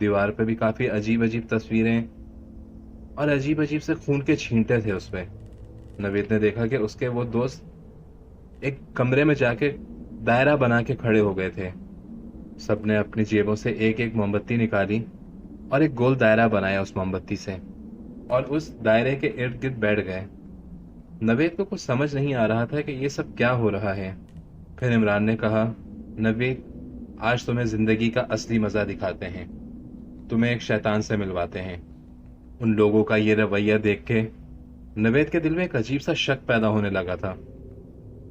دیوار پہ بھی کافی عجیب عجیب تصویریں اور عجیب عجیب سے خون کے چھینٹے تھے اس پہ۔ نوید نے دیکھا کہ اس کے وہ دوست ایک کمرے میں جا کے دائرہ بنا کے کھڑے ہو گئے تھے۔ سب نے اپنی جیبوں سے ایک ایک موم بتی نکالی اور ایک گول دائرہ بنایا اس موم بتی سے، اور اس دائرے کے ارد گرد بیٹھ گئے۔ نوید کو کچھ سمجھ نہیں آ رہا تھا کہ یہ سب کیا ہو رہا ہے۔ پھر عمران نے کہا، نوید، آج تمہیں زندگی کا اصلی مزہ دکھاتے ہیں، تمہیں ایک شیطان سے ملواتے ہیں۔ ان لوگوں کا یہ رویہ دیکھ کے نوید کے دل میں ایک عجیب سا شک پیدا ہونے لگا تھا۔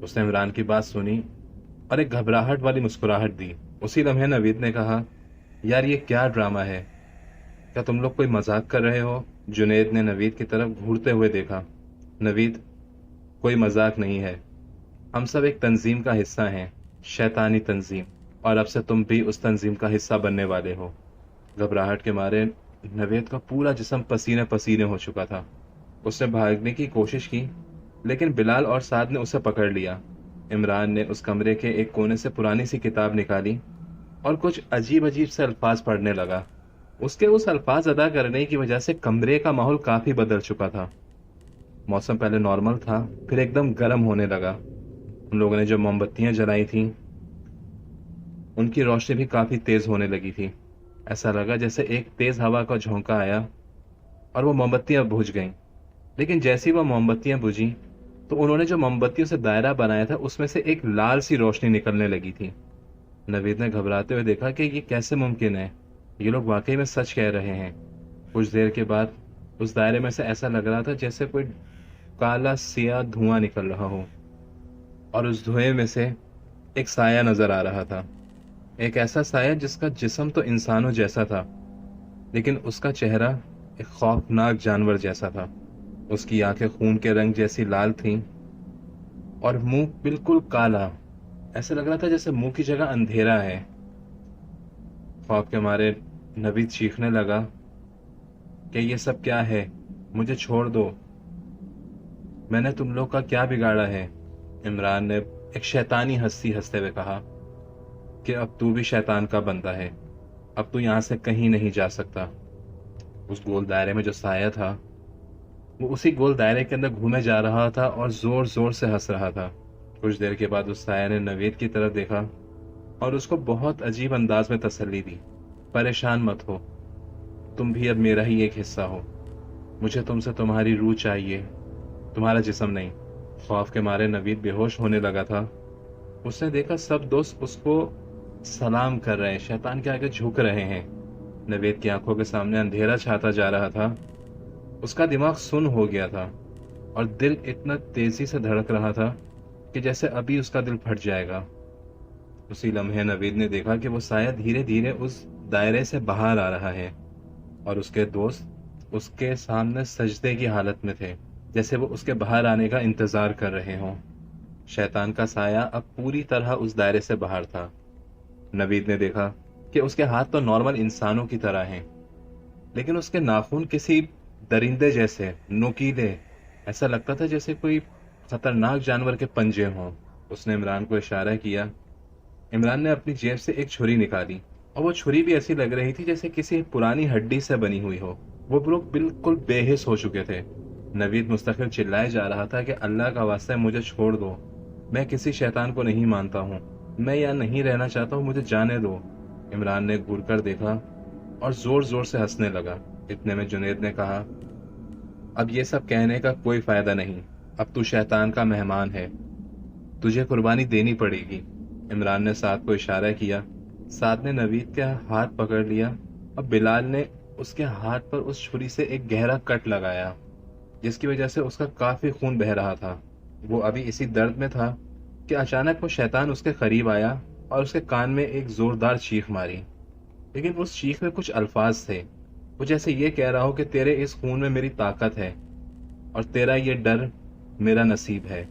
اس نے عمران کی بات سنی اور ایک گھبراہٹ والی مسکراہٹ دی۔ اسی لمحے نوید نے کہا، یار یہ کیا ڈرامہ ہے؟ کیا تم لوگ کوئی مذاق کر رہے ہو؟ جنید نے نوید کی طرف گھورتے ہوئے دیکھا۔ نوید، کوئی مذاق نہیں ہے، ہم سب ایک تنظیم کا حصہ ہیں، شیطانی تنظیم، اور اب سے تم بھی اس تنظیم کا حصہ بننے والے ہو۔ گھبراہٹ کے مارے نوید کا پورا جسم پسینے پسینے ہو چکا تھا۔ اس نے بھاگنے کی کوشش کی، لیکن بلال اور سعد نے اسے پکڑ لیا۔ عمران نے اس کمرے کے ایک کونے سے پرانی سی کتاب نکالی اور کچھ عجیب عجیب سے الفاظ پڑھنے لگا۔ اس کے اس الفاظ ادا کرنے کی وجہ سے کمرے کا ماحول کافی بدل چکا تھا۔ موسم پہلے نارمل تھا، پھر ایک دم گرم ہونے لگا۔ ان لوگوں نے جو موم بتیاں جلائی تھیں ان کی روشنی بھی کافی تیز ہونے لگی تھی۔ ایسا لگا جیسے ایک تیز ہوا کا جھونکا آیا اور وہ موم بتیاں بجھ گئیں۔ لیکن جیسی وہ موم بتیاں بجھیں تو انہوں نے جو موم بتیوں سے دائرہ بنایا تھا اس میں سے ایک لال سی روشنی نکلنے لگی تھی۔ نوید نے گھبراتے ہوئے دیکھا کہ یہ کیسے ممکن ہے، یہ لوگ واقعی میں سچ کہہ رہے ہیں۔ کچھ دیر کے بعد اس دائرے میں سے ایسا لگ رہا تھا جیسے کوئی کالا سیاہ دھواں نکل رہا ہو، اور اس دھوئیں میں سے ایک سایہ نظر آ رہا تھا۔ ایک ایسا سایہ جس کا جسم تو انسانوں جیسا تھا، لیکن اس کا چہرہ ایک خوفناک جانور جیسا تھا۔ اس کی آنکھیں خون کے رنگ جیسی لال تھیں اور منہ بالکل کالا، ایسا لگ رہا تھا جیسے منہ کی جگہ اندھیرا ہے۔ خوف کے مارے نوید چیخنے لگا کہ یہ سب کیا ہے، مجھے چھوڑ دو، میں نے تم لوگ کا کیا بگاڑا ہے؟ عمران نے ایک شیطانی ہنسی ہنستے ہوئے کہا کہ اب تو بھی شیطان کا بندہ ہے، اب تو یہاں سے کہیں نہیں جا سکتا۔ اس گول دائرے میں جو سایہ تھا وہ اسی گول دائرے کے اندر گھومے جا رہا تھا اور زور زور سے ہنس رہا تھا۔ کچھ دیر کے بعد اس سایہ نے نوید کی طرف دیکھا اور اس کو بہت عجیب انداز میں تسلی دی۔ پریشان مت ہو، تم بھی اب میرا ہی ایک حصہ ہو، مجھے تم سے تمہاری روح چاہیے، تمہارا جسم نہیں۔ خوف کے مارے نوید بے ہوش ہونے لگا تھا۔ اس نے دیکھا سب دوست اس کو سلام کر رہے ہیں، شیطان کے آگے جھک رہے ہیں۔ نوید کی آنکھوں کے سامنے اندھیرا چھاتا جا رہا تھا، اس کا دماغ سن ہو گیا تھا اور دل اتنا تیزی سے دھڑک رہا تھا کہ جیسے ابھی اس کا دل پھٹ جائے گا۔ اسی لمحے نوید نے دیکھا کہ وہ سایہ دھیرے دھیرے اس دائرے سے باہر آ رہا ہے اور اس کے دوست اس کے سامنے سجدے کی حالت میں تھے، جیسے وہ اس کے باہر آنے کا انتظار کر رہے ہوں۔ شیطان کا سایہ اب پوری طرح اس دائرے سے باہر تھا۔ نوید نے دیکھا کہ اس کے ہاتھ تو نارمل انسانوں کی طرح ہیں، لیکن اس کے ناخن کسی درندے جیسے نوکیلے، ایسا لگتا تھا جیسے کوئی خطرناک جانور کے پنجے ہوں۔ اس نے عمران کو اشارہ کیا۔ عمران نے اپنی جیب سے ایک چھری نکالی اور وہ چھری بھی ایسی لگ رہی تھی جیسے کسی پرانی ہڈی سے بنی ہوئی ہو۔ وہ لوگ بالکل بے حس ہو چکے تھے۔ نوید مستقل چلائے جا رہا تھا کہ اللہ کا واسطہ ہے مجھے چھوڑ دو، میں کسی شیطان کو نہیں مانتا ہوں، میں یہاں نہیں رہنا چاہتا ہوں، مجھے جانے دو۔ عمران نے گھور کر دیکھا اور زور زور سے ہنسنے لگا۔ اتنے میں جنید نے کہا، اب یہ سب کہنے کا کوئی فائدہ نہیں، اب تو شیطان کا مہمان ہے، تجھے قربانی دینی پڑے گی۔ عمران نے سعد کو اشارہ کیا۔ سعد نے نوید کا ہاتھ پکڑ لیا اور بلال نے اس کے ہاتھ پر اس چھری سے ایک گہرا کٹ لگایا، جس کی وجہ سے اس کا کافی خون بہہ رہا تھا۔ وہ ابھی اسی درد میں تھا کہ اچانک وہ شیطان اس کے قریب آیا اور اس کے کان میں ایک زوردار چیخ ماری، لیکن اس چیخ میں کچھ الفاظ تھے، وہ جیسے یہ کہہ رہا ہو کہ تیرے اس خون میں میری طاقت ہے اور تیرا یہ ڈر میرا نصیب ہے۔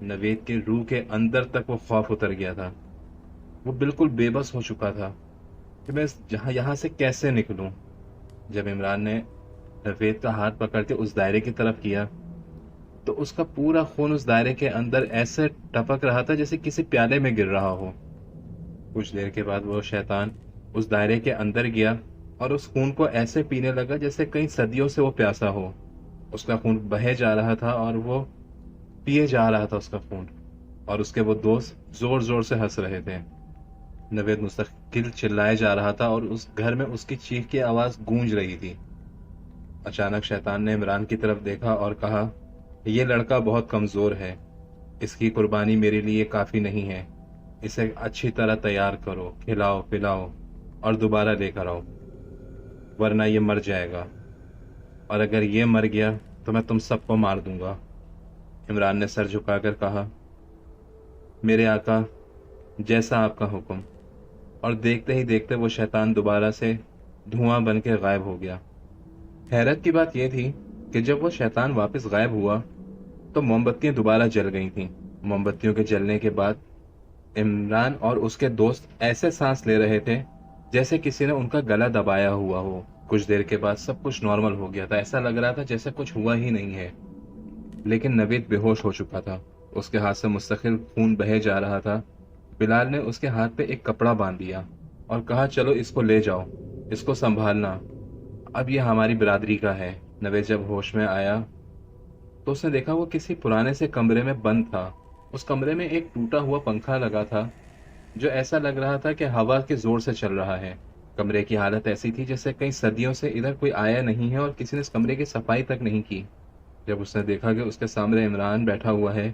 نوید کی روح کے اندر تک وہ خوف اتر گیا تھا۔ وہ بالکل بے بس ہو چکا تھا کہ میں یہاں سے کیسے نکلوں۔ جب عمران نے نوید کا ہاتھ پکڑ کے اس دائرے کی طرف کیا تو اس کا پورا خون اس دائرے کے اندر ایسے ٹپک رہا تھا جیسے کسی پیالے میں گر رہا ہو۔ کچھ دیر کے بعد وہ شیطان اس دائرے کے اندر گیا اور اس خون کو ایسے پینے لگا جیسے کئی صدیوں سے وہ پیاسا ہو۔ اس کا خون بہے جا رہا تھا اور وہ پیے جا رہا تھا اس کا خون، اور اس کے وہ دوست زور زور سے ہنس رہے تھے۔ نوید مستقل چلائے جا رہا تھا اور اس گھر میں اس کی چیخ کی آواز گونج رہی تھی۔ اچانک شیطان نے عمران کی طرف دیکھا اور کہا، یہ لڑکا بہت کمزور ہے، اس کی قربانی میرے لیے کافی نہیں ہے، اسے اچھی طرح تیار کرو، کھلاؤ پلاؤ اور دوبارہ لے کر آؤ، ورنہ یہ مر جائے گا، اور اگر یہ مر گیا تو میں تم سب کو مار دوں گا۔ عمران نے سر جھکا کر کہا، میرے آقا، جیسا آپ کا حکم۔ اور دیکھتے ہی دیکھتے وہ شیطان دوبارہ سے دھواں بن کے غائب ہو گیا۔ حیرت کی بات یہ تھی کہ جب وہ شیطان واپس غائب ہوا تو موم بتیاں دوبارہ جل گئی تھیں۔ موم بتیوں کے جلنے کے بعد عمران اور اس کے دوست ایسے سانس لے رہے تھے جیسے کسی نے ان کا گلا دبایا ہوا ہو۔ کچھ دیر کے بعد سب کچھ نارمل ہو گیا تھا، ایسا لگ رہا تھا جیسے کچھ ہوا ہی نہیں ہے۔ لیکن نوید بے ہوش ہو چکا تھا، اس کے ہاتھ سے مستقل خون بہے جا رہا تھا۔ بلال نے اس کے ہاتھ پہ ایک کپڑا باندھ دیا اور کہا، چلو اس کو لے جاؤ، اس کو سنبھالنا، اب یہ ہماری برادری کا ہے۔ نوید جب ہوش میں آیا تو اس نے دیکھا وہ کسی پرانے سے کمرے میں بند تھا۔ اس کمرے میں ایک ٹوٹا ہوا پنکھا لگا تھا جو ایسا لگ رہا تھا کہ ہوا کے زور سے چل رہا ہے۔ کمرے کی حالت ایسی تھی جیسے کئی صدیوں سے ادھر کوئی آیا نہیں ہے اور کسی نے اس کمرے کی صفائی تک نہیں کی۔ جب اس نے دیکھا کہ اس کے سامنے عمران بیٹھا ہوا ہے،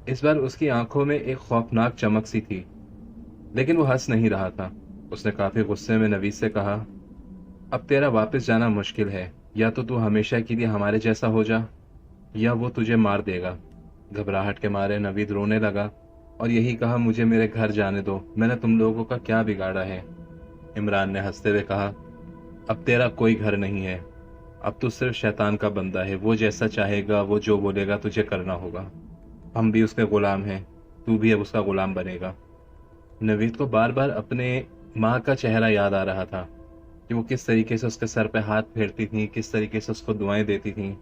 اس بار اس کی آنکھوں میں ایک خوفناک چمک سی تھی، لیکن وہ ہنس نہیں رہا تھا۔ اس نے کافی غصے میں نوید سے کہا، اب تیرا واپس جانا مشکل ہے، یا تو ہمیشہ کے لیے ہمارے جیسا ہو جا یا وہ تجھے مار دے گا۔ گھبراہٹ کے مارے نوید رونے لگا اور یہی کہا، مجھے میرے گھر جانے دو، میں نے تم لوگوں کا کیا بگاڑا ہے؟ عمران نے ہنستے ہوئے کہا، اب تیرا کوئی گھر نہیں ہے، اب تو صرف شیطان کا بندہ ہے، وہ جیسا چاہے گا، وہ جو بولے گا تجھے کرنا ہوگا، ہم بھی اس کے غلام ہیں، تو بھی اب اس کا غلام بنے گا۔ نوید کو بار بار اپنے ماں کا چہرہ یاد آ رہا تھا کہ وہ کس طریقے سے اس کے سر پہ ہاتھ پھیرتی تھیں، کس طریقے سے اس کو دعائیں دیتی تھیں۔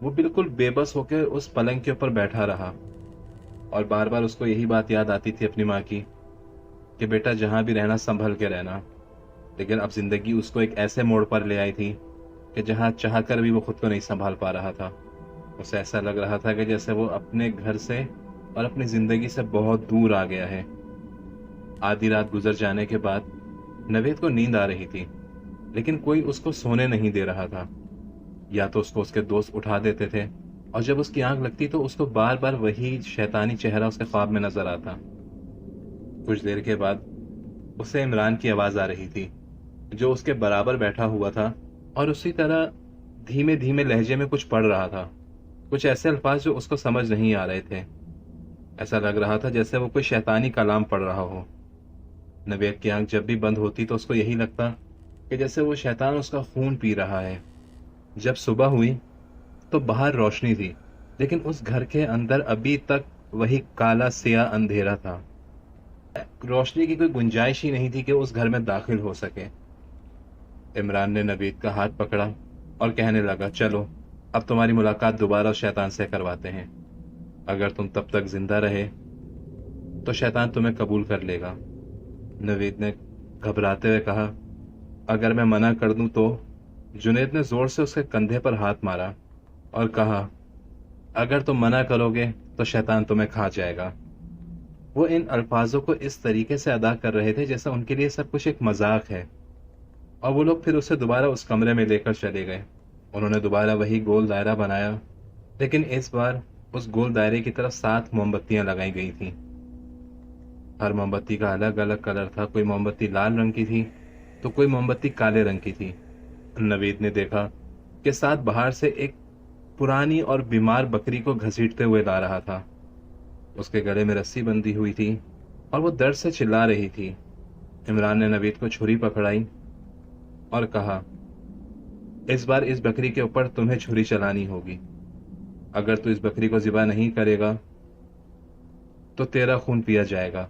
وہ بالکل بے بس ہو کے اس پلنگ کے اوپر بیٹھا رہا اور بار بار اس کو یہی بات یاد آتی تھی اپنی ماں کی کہ بیٹا جہاں بھی رہنا سنبھل کے رہنا۔ لیکن اب زندگی اس کو ایک ایسے موڑ پر لے آئی تھی کہ جہاں چاہ کر بھی وہ خود کو نہیں سنبھال پا رہا تھا۔ اسے ایسا لگ رہا تھا کہ جیسے وہ اپنے گھر سے اور اپنی زندگی سے بہت دور آ گیا ہے۔ آدھی رات گزر جانے کے بعد نوید کو نیند آ رہی تھی، لیکن کوئی اس کو سونے نہیں دے رہا تھا۔ یا تو اس کو اس کے دوست اٹھا دیتے تھے، اور جب اس کی آنکھ لگتی تو اس کو بار بار وہی شیطانی چہرہ اس کے خواب میں نظر آتا۔ کچھ دیر کے بعد اسے عمران کی آواز آ رہی تھی جو اس کے برابر بیٹھا ہوا تھا اور اسی طرح دھیمے دھیمے لہجے میں کچھ پڑھ رہا تھا، کچھ ایسے الفاظ جو اس کو سمجھ نہیں آ رہے تھے۔ ایسا لگ رہا تھا جیسے وہ کوئی شیطانی کلام پڑھ رہا ہو۔ نوید کی آنکھ جب بھی بند ہوتی تو اس کو یہی لگتا کہ جیسے وہ شیطان اس کا خون پی رہا ہے۔ جب صبح ہوئی تو باہر روشنی تھی، لیکن اس گھر کے اندر ابھی تک وہی کالا سیاہ اندھیرا تھا۔ روشنی کی کوئی گنجائش ہی نہیں تھی کہ اس گھر میں داخل ہو سکے۔ عمران نے نوید کا ہاتھ پکڑا اور کہنے لگا، چلو اب تمہاری ملاقات دوبارہ اس شیطان سے کرواتے ہیں، اگر تم تب تک زندہ رہے تو شیطان تمہیں قبول کر لے گا۔ نوید نے گھبراتے ہوئے کہا، اگر میں منع کر دوں تو؟ جنید نے زور سے اس کے کندھے پر ہاتھ مارا اور کہا، اگر تم منع کرو گے تو شیطان تمہیں کھا جائے گا۔ وہ ان الفاظوں کو اس طریقے سے ادا کر رہے تھے جیسا ان کے لیے سب کچھ ایک مذاق ہے، اور وہ لوگ پھر اسے دوبارہ اس کمرے میں لے کر چلے گئے۔ انہوں نے دوبارہ وہی گول دائرہ بنایا، لیکن اس بار اس گول دائرے کی طرف 7 موم بتیاں لگائی گئی تھیں۔ ہر موم بتی کا الگ الگ کلر تھا، کوئی موم بتی لال رنگ کی تھی تو کوئی موم بتی کالے رنگ کی تھی۔ نوید نے دیکھا کہ 7 باہر سے ایک پرانی اور بیمار بکری کو گھسیٹتے ہوئے لا رہا تھا۔ اس کے گلے میں رسی بندھی ہوئی تھی اور وہ درد سے چلا رہی تھی۔ عمران نے نوید کو چھری پکڑائی اور کہا، اس بار اس بکری کے اوپر تمہیں چھری چلانی ہوگی، اگر تو اس بکری کو ذبح نہیں کرے گا تو تیرا خون پیا جائے گا۔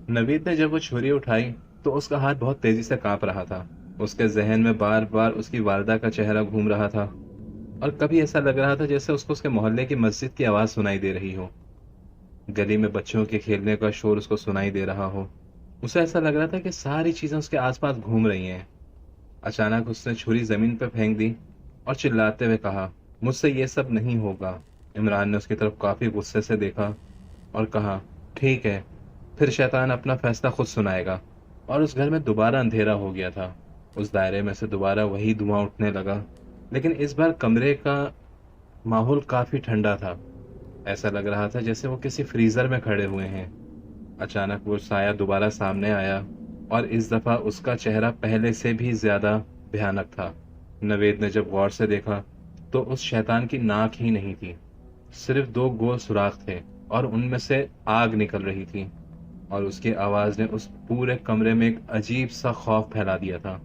نوید نے جب وہ چھری اٹھائی تو اس کا ہاتھ بہت تیزی سے کانپ رہا تھا۔ اس کے ذہن میں بار بار اس کی والدہ کا چہرہ گھوم رہا تھا، اور کبھی ایسا لگ رہا تھا جیسے اس کو اس کے محلے کی مسجد کی آواز سنائی دے رہی ہو، گلی میں بچوں کے کھیلنے کا شور اس کو سنائی دے رہا ہو۔ اسے ایسا لگ رہا تھا کہ ساری چیزیں اس کے آس پاس گھوم رہی ہیں۔ اچانک اس نے چھری زمین پہ پھینک دی اور چلاتے ہوئے کہا، مجھ سے یہ سب نہیں ہوگا۔ عمران نے اس کی طرف کافی غصے سے دیکھا اور کہا، ٹھیک ہے، پھر شیطان اپنا فیصلہ خود سنائے گا۔ اور اس گھر میں دوبارہ اندھیرا ہو گیا تھا۔ اس دائرے میں سے دوبارہ وہی دھواں اٹھنے لگا، لیکن اس بار کمرے کا ماحول کافی ٹھنڈا تھا۔ ایسا لگ رہا تھا جیسے وہ کسی فریزر میں کھڑے ہوئے ہیں۔ اچانک وہ سایہ دوبارہ سامنے آیا اور اس دفعہ اس کا چہرہ پہلے سے بھی زیادہ بھیانک تھا۔ نوید نے جب غور سے دیکھا تو اس شیطان کی ناک ہی نہیں تھی، صرف دو گول سوراخ تھے اور ان میں سے آگ نکل رہی تھی، اور اس کی آواز نے اس پورے کمرے میں ایک عجیب سا خوف پھیلا دیا تھا۔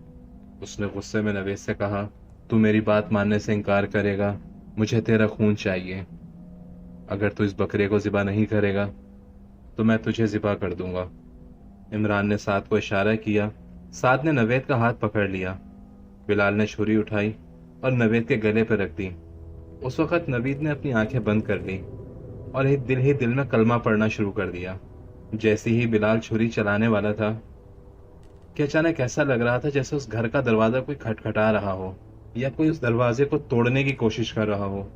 اس نے غصے میں نوید سے کہا، تو میری بات ماننے سے انکار کرے گا؟ مجھے تیرا خون چاہیے۔ اگر تو اس بکرے کو ذبح نہیں کرے گا تو میں تجھے ذبح کر دوں گا۔ عمران نے سعد کو اشارہ کیا۔ سعد نے نوید کا ہاتھ پکڑ لیا۔ بلال نے چھری اٹھائی اور نوید کے گلے پہ رکھ دی۔ اس وقت نوید نے اپنی آنکھیں بند کر لی اور ایک ہی دل میں کلمہ پڑھنا شروع کر دیا۔ جیسے ہی بلال چھری چلانے والا تھا کہ اچانک ایسا لگ رہا تھا جیسے اس گھر کا دروازہ کوئی کھٹکھٹا رہا ہو یا کوئی اس دروازے کو توڑنے کی کوشش کر رہا ہو۔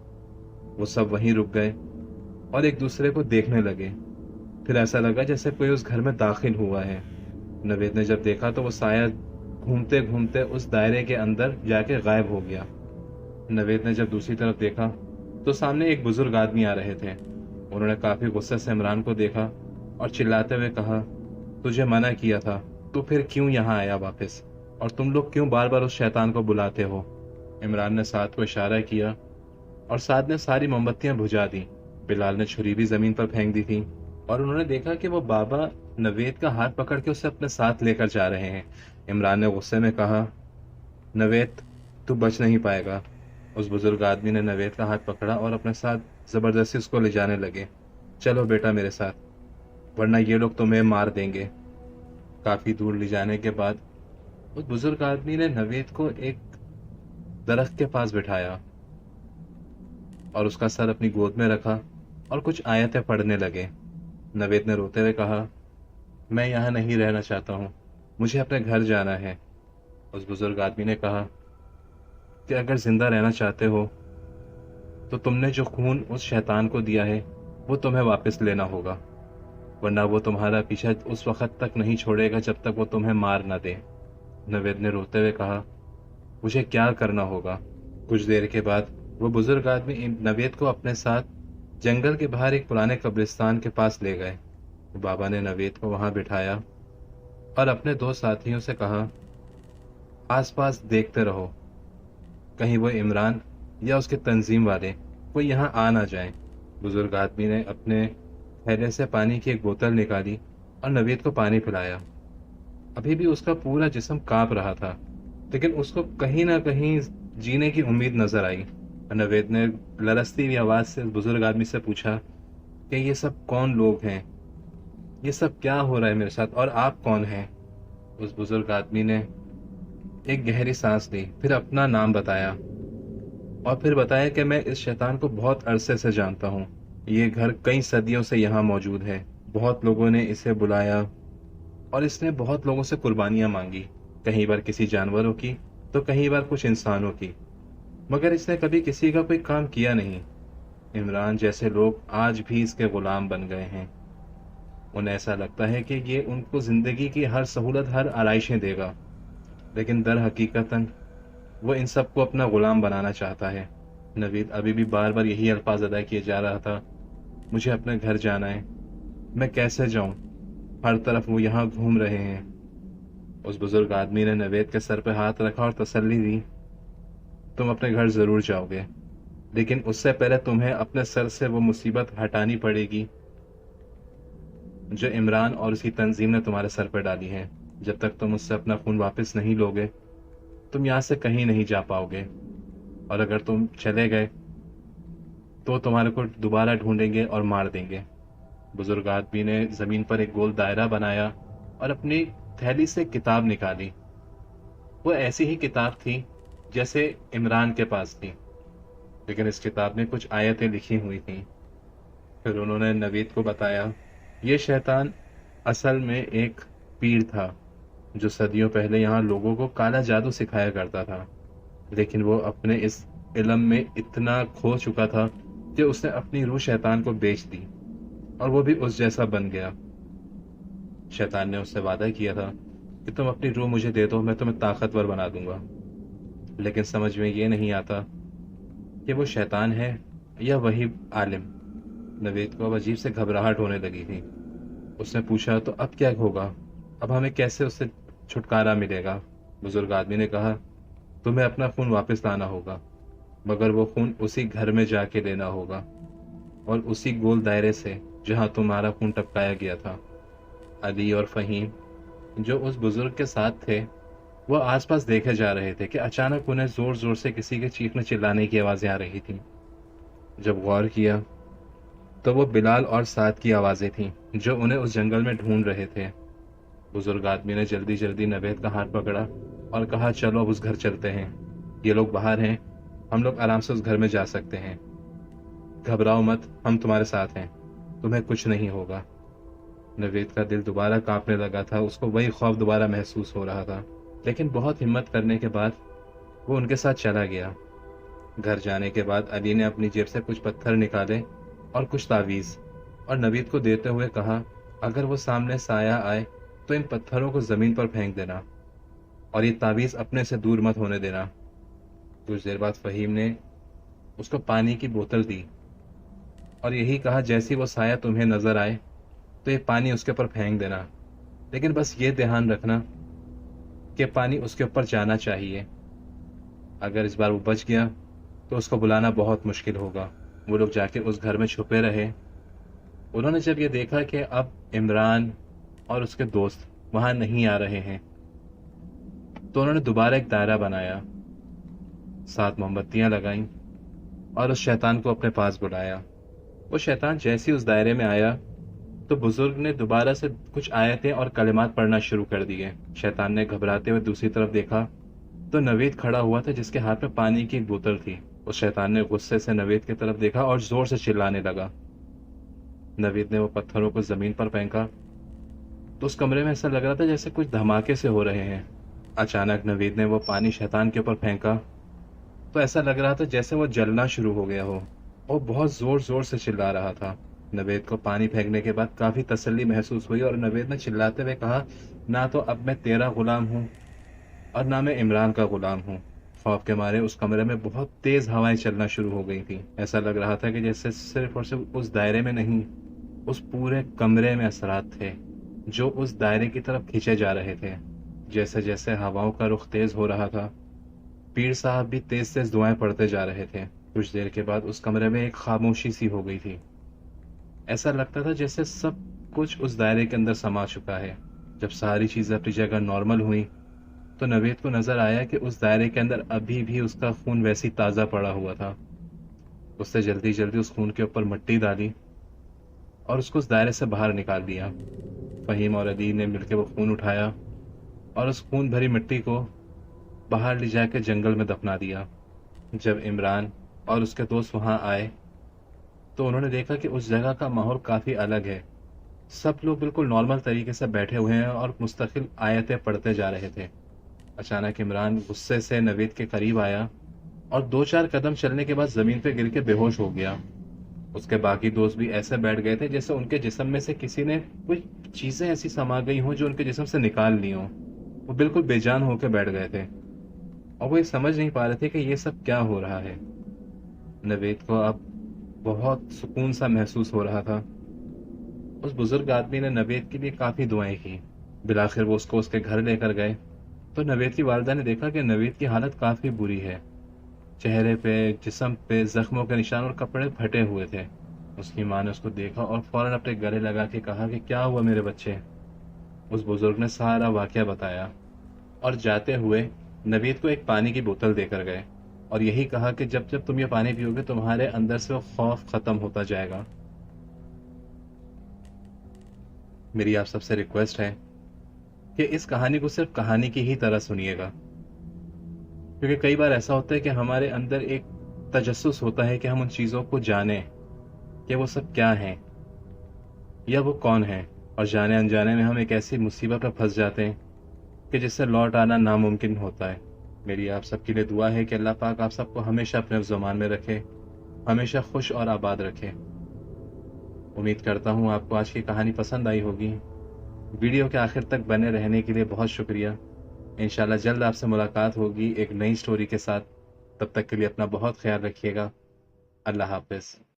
وہ سب وہیں رک گئے اور ایک دوسرے کو دیکھنے لگے۔ پھر ایسا لگا جیسے کوئی اس گھر میں داخل ہوا ہے۔ نوید نے جب دیکھا تو وہ سایہ گھومتے گھومتے اس دائرے کے اندر جا کے غائب ہو گیا۔ نوید نے جب دوسری طرف دیکھا تو سامنے ایک بزرگ آدمی آ رہے تھے۔ انہوں نے کافی غصے سے عمران کو دیکھا اور چلاتے ہوئے کہا، تجھے منع کیا تھا، تو پھر کیوں یہاں آیا واپس؟ اور تم لوگ کیوں بار بار اس شیطان کو بلاتے ہو؟ عمران نے سعد کو اشارہ کیا اور سعد نے ساری موم بتیاں بجھا دی۔ بلال نے چھری بھی زمین پر پھینک دی تھی اور انہوں نے دیکھا کہ وہ بابا نوید کا ہاتھ پکڑ کے اسے اپنے ساتھ لے کر جا رہے ہیں۔ عمران نے غصے میں کہا، نوید تو بچ نہیں پائے گا۔ اس بزرگ آدمی نے نوید کا ہاتھ پکڑا اور اپنے ساتھ زبردستی اس کو لے جانے لگے۔ چلو بیٹا میرے ساتھ، ورنہ یہ لوگ تمہیں مار دیں گے۔ کافی دور لے جانے کے بعد اس بزرگ آدمی نے نوید کو ایک درخت کے پاس بٹھایا اور اس کا سر اپنی گود میں رکھا اور کچھ آیتیں پڑھنے لگے۔ نوید نے روتے ہوئے کہا، میں یہاں نہیں رہنا چاہتا ہوں، مجھے اپنے گھر جانا ہے۔ اس بزرگ آدمی نے کہا کہ اگر زندہ رہنا چاہتے ہو تو تم نے جو خون اس شیطان کو دیا ہے وہ تمہیں واپس لینا ہوگا، ورنہ وہ تمہارا پیچھا اس وقت تک نہیں چھوڑے گا جب تک وہ تمہیں مار نہ دے۔ نوید نے روتے ہوئے کہا، مجھے کیا کرنا ہوگا؟ کچھ دیر کے بعد وہ بزرگ آدمی نوید کو اپنے ساتھ جنگل کے باہر ایک پرانے قبرستان کے پاس لے گئے۔ بابا نے نوید کو وہاں بٹھایا اور اپنے دو ساتھیوں سے کہا، آس پاس دیکھتے رہو، کہیں وہ عمران یا اس کے تنظیم والے کوئی یہاں آ نہ جائیں۔ بزرگ آدمی نے اپنے تھیلے سے پانی کی ایک بوتل نکالی اور نوید کو پانی پلایا۔ ابھی بھی اس کا پورا جسم کانپ رہا تھا، لیکن اس کو کہیں نہ کہیں جینے کی امید نظر آئی۔ نوید نے لرزتی ہوئی آواز سے بزرگ آدمی سے پوچھا کہ یہ سب کون لوگ ہیں؟ یہ سب کیا ہو رہا ہے میرے ساتھ، اور آپ کون ہیں؟ اس بزرگ آدمی نے ایک گہری سانس لی، پھر اپنا نام بتایا اور پھر بتایا کہ میں اس شیطان کو بہت عرصے سے جانتا ہوں۔ یہ گھر کئی صدیوں سے یہاں موجود ہے، بہت لوگوں نے اسے بلایا اور اس نے بہت لوگوں سے قربانیاں مانگی، کہیں بار کسی جانوروں کی تو کہیں بار کچھ انسانوں کی، مگر اس نے کبھی کسی کا کوئی کام کیا نہیں۔ عمران جیسے لوگ آج بھی اس کے غلام بن گئے ہیں۔ انہیں ایسا لگتا ہے کہ یہ ان کو زندگی کی ہر سہولت، ہر آرائشیں دے گا، لیکن در حقیقتاً وہ ان سب کو اپنا غلام بنانا چاہتا ہے۔ نوید ابھی بھی بار بار یہی الفاظ ادا کیے جا رہا تھا، مجھے اپنے گھر جانا ہے، میں کیسے جاؤں، ہر طرف وہ یہاں گھوم رہے ہیں۔ اس بزرگ آدمی نے نوید کے سر پہ ہاتھ رکھا اور تسلی دی، تم اپنے گھر ضرور جاؤ گے، لیکن اس سے پہلے تمہیں اپنے سر سے وہ مصیبت ہٹانی پڑے گی جو عمران اور اس کی تنظیم نے تمہارے سر پہ ڈالی ہے۔ جب تک تم اس سے اپنا خون واپس نہیں لوگے تم یہاں سے کہیں نہیں جا پاؤ گے، اور اگر تم چلے گئے تو تمہارے کو دوبارہ ڈھونڈیں گے اور مار دیں گے۔ بزرگ آدمی نے زمین پر ایک گول دائرہ بنایا اور اپنی تھیلی سے کتاب نکالی۔ وہ ایسی ہی کتاب تھی جیسے عمران کے پاس تھی، لیکن اس کتاب میں کچھ آیتیں لکھی ہوئی تھیں۔ پھر انہوں نے نوید کو بتایا، یہ شیطان اصل میں ایک پیر تھا جو صدیوں پہلے یہاں لوگوں کو کالا جادو سکھایا کرتا تھا، لیکن وہ اپنے اس علم میں اتنا کھو چکا تھا کہ اس نے اپنی روح شیطان کو بیچ دی اور وہ بھی اس جیسا بن گیا۔ شیطان نے اس سے وعدہ کیا تھا کہ تم اپنی روح مجھے دے دو، میں تمہیں طاقتور بنا دوں گا، لیکن سمجھ میں یہ نہیں آتا کہ وہ شیطان ہے یا وہی عالم۔ نوید کو اب عجیب سے گھبراہٹ ہونے لگی تھی۔ اس نے پوچھا تو اب کیا ہوگا؟ اب ہمیں کیسے اس سے چھٹکارا ملے گا؟ بزرگ آدمی نے کہا تمہیں اپنا خون واپس لانا ہوگا، مگر وہ خون اسی گھر میں جا کے لینا ہوگا اور اسی گول دائرے سے جہاں تمہارا خون ٹپکایا گیا تھا۔ علی اور فہیم جو اس بزرگ کے ساتھ تھے وہ آس پاس دیکھے جا رہے تھے کہ اچانک انہیں زور زور سے کسی کے چیخنے چلانے کی آوازیں آ رہی تھیں۔ جب غور کیا تو وہ بلال اور سعد کی آوازیں تھیں جو انہیں اس جنگل میں ڈھونڈ رہے تھے۔ بزرگ آدمی نے جلدی جلدی نوید کا ہاتھ پکڑا اور کہا چلو اب اس گھر چلتے ہیں، یہ لوگ باہر ہیں، ہم لوگ آرام سے اس گھر میں جا سکتے ہیں، گھبراؤ مت، ہم تمہارے ساتھ ہیں، تمہیں کچھ نہیں ہوگا۔ نوید کا دل دوبارہ کانپنے لگا تھا، اس کو وہی خوف دوبارہ محسوس ہو رہا تھا، لیکن بہت ہمت کرنے کے بعد وہ ان کے ساتھ چلا گیا۔ گھر جانے کے بعد علی نے اپنی جیب سے کچھ پتھر نکالے اور کچھ تعویذ اور نوید کو دیتے ہوئے کہا اگر وہ سامنے سایہ آئے تو ان پتھروں کو زمین پر پھینک دینا اور یہ تعویذ اپنے سے دور مت ہونے دینا۔ کچھ دیر بعد فہیم نے اس کو پانی کی بوتل دی اور یہی کہا جیسی وہ سایہ تمہیں نظر آئے تو یہ پانی اس کے اوپر پھینک دینا، لیکن بس یہ دھیان رکھنا کہ پانی اس کے اوپر جانا چاہیے، اگر اس بار وہ بچ گیا تو اس کو بلانا بہت مشکل ہوگا۔ وہ لوگ جا کے اس گھر میں چھپے رہے۔ انہوں نے جب یہ دیکھا کہ اب عمران اور اس کے دوست وہاں نہیں آ رہے ہیں تو انہوں نے دوبارہ ایک دائرہ بنایا، 7 موم بتیاں لگائیں اور اس شیطان کو اپنے پاس بلایا۔ وہ شیطان جیسے اس دائرے میں آیا تو بزرگ نے دوبارہ سے کچھ آیتیں اور کلمات پڑھنا شروع کر دیے۔ شیطان نے گھبراتے ہوئے دوسری طرف دیکھا تو نوید کھڑا ہوا تھا جس کے ہاتھ میں پانی کی ایک بوتل تھی۔ اس شیطان نے غصے سے نوید کی طرف دیکھا اور زور سے چلانے لگا۔ نوید نے وہ پتھروں کو زمین پر پھینکا تو اس کمرے میں ایسا لگ رہا تھا جیسے کچھ دھماکے سے ہو رہے ہیں۔ اچانک نوید نے وہ پانی شیطان کے اوپر پھینکا تو ایسا لگ رہا تھا جیسے وہ جلنا شروع ہو گیا ہو اور بہت زور زور سے چلا رہا تھا۔ نوید کو پانی پھینکنے کے بعد کافی تسلی محسوس ہوئی اور نوید نے چلاتے ہوئے کہا نہ تو اب میں تیرا غلام ہوں اور نہ میں عمران کا غلام ہوں۔ خوف کے مارے اس کمرے میں بہت تیز ہوائیں چلنا شروع ہو گئی تھیں۔ ایسا لگ رہا تھا کہ جیسے صرف اور صرف اس دائرے میں نہیں، اس پورے کمرے میں اثرات تھے جو اس دائرے کی طرف کھینچے جا رہے تھے۔ جیسے جیسے ہواؤں کا رخ تیز ہو رہا تھا پیر صاحب بھی تیز تیز دعائیں پڑھتے جا رہے تھے۔ کچھ دیر کے بعد اس کمرے میں ایک خاموشی سی ہو گئی تھی، ایسا لگتا تھا جیسے سب کچھ اس دائرے کے اندر سما چکا ہے۔ جب ساری چیزیں اپنی جگہ نارمل ہوئیں تو نوید کو نظر آیا کہ اس دائرے کے اندر ابھی بھی اس کا خون ویسی تازہ پڑا ہوا تھا۔ اس نے جلدی جلدی اس خون کے اوپر مٹی ڈالی اور اس کو اس دائرے سے باہر نکال دیا۔ فہیم اور علی نے مل کے وہ خون اٹھایا اور اس خون بھری مٹی کو باہر لے جا کے جنگل میں دفنا دیا۔ جب عمران اور اس کے دوست وہاں آئے تو انہوں نے دیکھا کہ اس جگہ کا ماحول کافی الگ ہے۔ سب لوگ بالکل نارمل طریقے سے بیٹھے ہوئے ہیں اور مستقل آیتیں پڑھتے جا رہے تھے۔ اچانک عمران غصے سے نوید کے قریب آیا اور 2-4 قدم چلنے کے بعد زمین پہ گر کے بے ہوش ہو گیا۔ اس کے باقی دوست بھی ایسے بیٹھ گئے تھے جیسے ان کے جسم میں سے کسی نے کوئی چیزیں ایسی سما گئی ہوں جو ان کے جسم سے نکال لی ہوں۔ وہ بالکل بے جان ہو کے بیٹھ گئے تھے اور وہ یہ سمجھ نہیں پا رہے تھے کہ یہ سب کیا ہو رہا ہے۔ نوید کو اب بہت سکون سا محسوس ہو رہا تھا۔ اس بزرگ آدمی نے نوید کے لیے کافی دعائیں کی۔ بالآخر وہ اس کو اس کے گھر لے کر گئے تو نوید کی والدہ نے دیکھا کہ نوید کی حالت کافی بری ہے، چہرے پہ جسم پہ زخموں کے نشان اور کپڑے پھٹے ہوئے تھے۔ اس کی ماں نے اس کو دیکھا اور فوراً اپنے گلے لگا کے کہا کہ کیا ہوا میرے بچے؟ اس بزرگ نے سارا واقعہ بتایا اور جاتے ہوئے نوید کو ایک پانی کی بوتل دے کر گئے اور یہی کہا کہ جب جب تم یہ پانی پیو گے تمہارے اندر سے وہ خوف ختم ہوتا جائے گا۔ میری آپ سب سے ریکویسٹ ہے کہ اس کہانی کو صرف کہانی کی ہی طرح سنیے گا، کیونکہ کئی بار ایسا ہوتا ہے کہ ہمارے اندر ایک تجسس ہوتا ہے کہ ہم ان چیزوں کو جانیں کہ وہ سب کیا ہیں یا وہ کون ہیں، اور جانے انجانے میں ہم ایک ایسی مصیبت میں پھنس جاتے ہیں کہ جس سے لوٹ آنا ناممکن ہوتا ہے۔ میری آپ سب کے لیے دعا ہے کہ اللہ پاک آپ سب کو ہمیشہ اپنے زمان میں رکھے، ہمیشہ خوش اور آباد رکھے۔ امید کرتا ہوں آپ کو آج کی کہانی پسند آئی ہوگی۔ ویڈیو کے آخر تک بنے رہنے کے لیے بہت شکریہ۔ انشاءاللہ جلد آپ سے ملاقات ہوگی ایک نئی سٹوری کے ساتھ۔ تب تک کے لیے اپنا بہت خیال رکھیے گا۔ اللہ حافظ۔